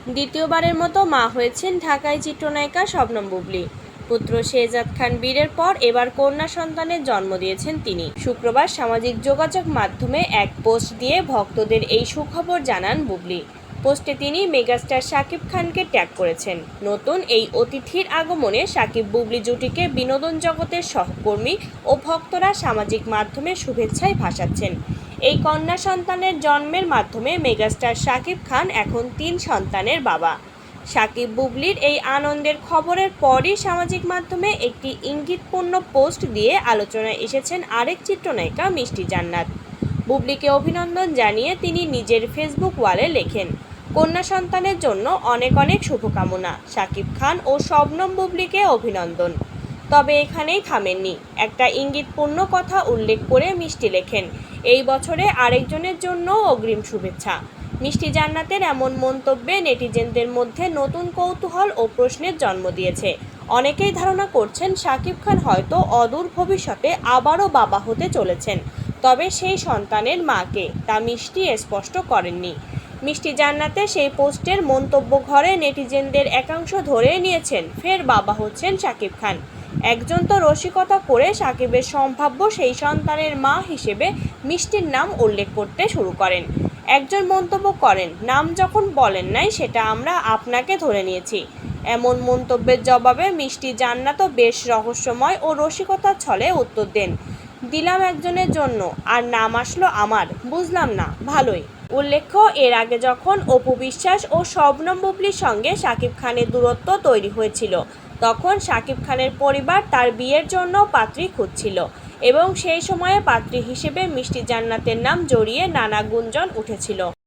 দ্বিতীয়বারের মতো মা হয়েছেন ঢাকায় চিত্রনায়িকা শবনম বুবলী। পুত্র শেহজাদ খান বীরের পর এবার কন্যা সন্তানের জন্ম দিয়েছেন তিনি। শুক্রবার সামাজিক যোগাযোগ মাধ্যমে এক পোস্ট দিয়ে ভক্তদের এই সুখবর জানান বুবলী। পোস্টে তিনি মেগাস্টার শাকিব খানকে ট্যাগ করেছেন। নতুন এই অতিথির আগমনে শাকিব বুবলী জুটিকে বিনোদন জগতের সহকর্মী ও ভক্তরা সামাজিক মাধ্যমে শুভেচ্ছায় ভাসাচ্ছেন। এই কন্যা সন্তানের জন্মের মাধ্যমে মেগাস্টার শাকিব খান এখন 3 সন্তানের বাবা। শাকিব বুবলীর এই আনন্দের খবরের পরই সামাজিক মাধ্যমে একটি ইঙ্গিতপূর্ণ পোস্ট দিয়ে আলোচনায় এসেছেন আরেক চিত্রনায়িকা মিষ্টি জান্নাত। বুবলীকে অভিনন্দন জানিয়ে তিনি নিজের ফেসবুক ওয়ালে লেখেন, কন্যা সন্তানের জন্য অনেক অনেক শুভকামনা। শাকিব খান ও শবনম বুবলীকে অভিনন্দন। তবে এখানেই থামেননি। একটা ইঙ্গিতপূর্ণ কথা উল্লেখ করে মিষ্টি লেখেন, এই বছরে আরেকজনের জন্য অগ্রিম শুভেচ্ছা। মিষ্টি জান্নাতের এমন মন্তব্যে নেটিজেনদের মধ্যে নতুন কৌতূহল ও প্রশ্নের জন্ম দিয়েছে। অনেকেই ধারণা করছেন শাকিব খান হয়তো অদূর ভবিষ্যতে আবারও বাবা হতে চলেছেন। তবে সেই সন্তানের মাকে তা মিষ্টি স্পষ্ট করেননি। মিষ্টি জান্নাতের সেই পোস্টের মন্তব্য ঘরে নেটিজেনদের একাংশ ধরে নিয়েছেন ফের বাবা হচ্ছেন শাকিব খান। একজন তো রসিকতা করে শাকিবের সম্ভাব্য সেই সন্তানের মা হিসেবে মিষ্টির নাম উল্লেখ করতে শুরু করেন। একজন মন্তব্য করেন, নাম যখন বলেন নাই সেটা আমরা আপনাকে ধরে নিয়েছি। এমন মন্তব্যের জবাবে মিষ্টি জান্নাতও বেশ রহস্যময় ও রসিকতার ছলে উত্তর দেন, দিলাম একজনের জন্য আর নাম আসলো আমার, বুঝলাম না, ভালোই। উল্লেখ্য, এর আগে যখন অপু বিশ্বাস ও শবনম বুবলীর সঙ্গে শাকিব খানের দূরত্ব তৈরি হয়েছিল, তখন শাকিব খানের পরিবার তার বিয়ের জন্য পাত্রী খুঁজছিল এবং সেই সময়ে পাত্রী হিসেবে মিষ্টি জান্নাতের নাম জড়িয়ে নানা গুঞ্জন উঠেছিল।